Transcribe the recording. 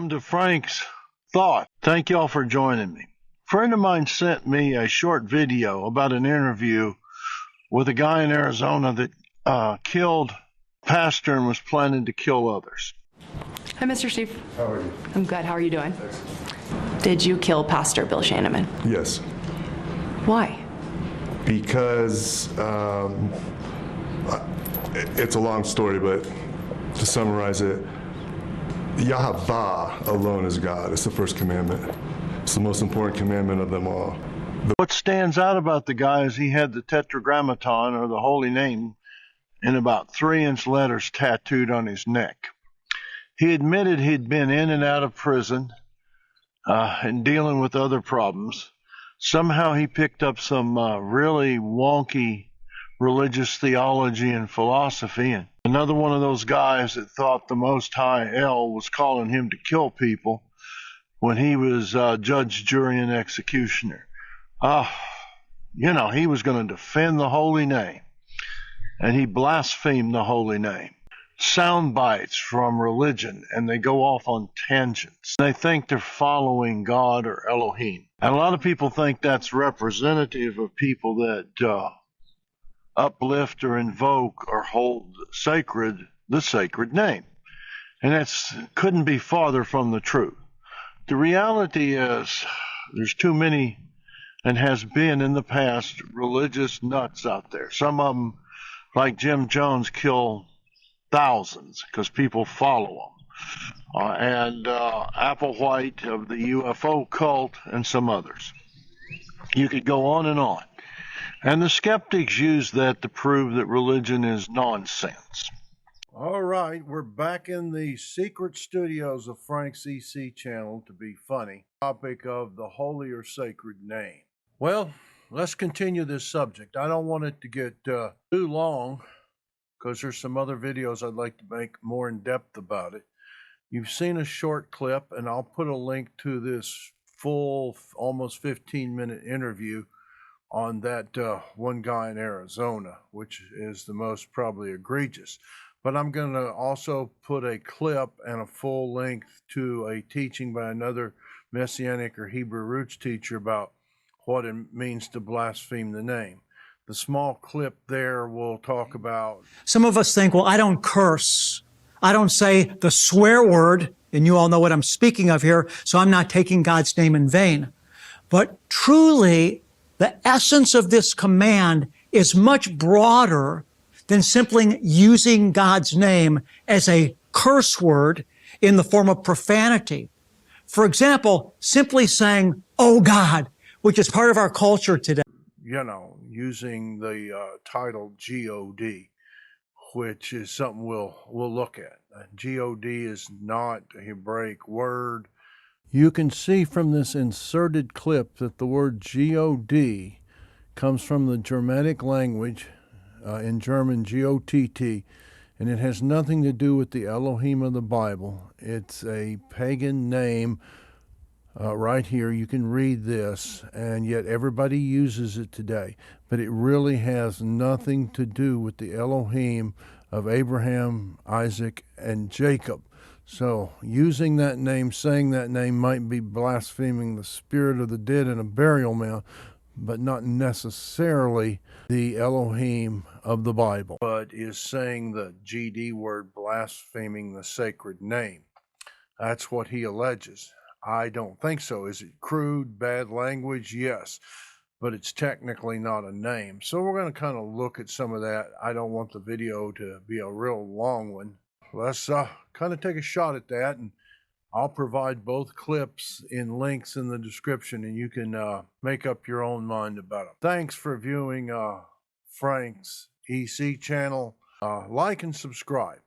Welcome to Frank's Thought. Thank y'all for joining me. A friend of mine sent me a short video about an interview with a guy in Arizona that killed a pastor and was planning to kill others. Hi, Mr. Steve. How are you? I'm good. How are you doing? Did you kill Pastor Bill Shanneman? Yes. Why? Because it's a long story, but to summarize it, Yahweh alone is God. It's the first commandment. It's the most important commandment of them all. What stands out about the guy is he had the Tetragrammaton, or the holy name, in about 3-inch letters tattooed on his neck. He admitted he'd been in and out of prison and dealing with other problems. Somehow he picked up some really wonky religious theology and philosophy. And another one of those guys that thought the Most High El was calling him to kill people when he was judge, jury, and executioner. He was going to defend the holy name, and he blasphemed the holy name. Sound bites from religion, and they go off on tangents. They think they're following God or Elohim. And a lot of people think that's representative of people that uplift or invoke or hold sacred the sacred name. And that couldn't be farther from the truth. The reality is there's too many, and has been in the past, religious nuts out there. Some of them, like Jim Jones, kill thousands because people follow them. And Applewhite of the UFO cult and some others. You could go on and on. And the skeptics use that to prove that religion is nonsense. All right, we're back in the secret studios of Frank's EC channel to be funny. Topic of the holy or sacred name. Well, let's continue this subject. I don't want it to get too long because there's some other videos I'd like to make more in depth about it. You've seen a short clip, and I'll put a link to this full, almost 15-minute interview on that one guy in Arizona, which is the most probably egregious. But I'm going to also put a clip and a full length to a teaching by another Messianic or Hebrew roots teacher about what it means to blaspheme the name. The small clip there will talk about... Some of us think, well, I don't curse. I don't say the swear word, and you all know what I'm speaking of here, so I'm not taking God's name in vain. But truly, the essence of this command is much broader than simply using God's name as a curse word in the form of profanity. For example, simply saying, oh God, which is part of our culture today. Using the title G-O-D, which is something we'll look at. G-O-D is not a Hebraic word. You can see from this inserted clip that the word G-O-D comes from the Germanic language, in German G-O-T-T, and it has nothing to do with the Elohim of the Bible. It's a pagan name. Right here, you can read this, and yet everybody uses it today. But it really has nothing to do with the Elohim of Abraham, Isaac, and Jacob. So using that name, saying that name might be blaspheming the spirit of the dead in a burial mound, but not necessarily the Elohim of the Bible. But is saying the GD word, blaspheming the sacred name. That's what he alleges. I don't think so. Is it crude, bad language? Yes. But it's technically not a name. So we're going to kind of look at some of that. I don't want the video to be a real long one. Let's kind of take a shot at that, and I'll provide both clips in links in the description, and you can make up your own mind about them. Thanks for viewing Frank's EC channel. Like and subscribe.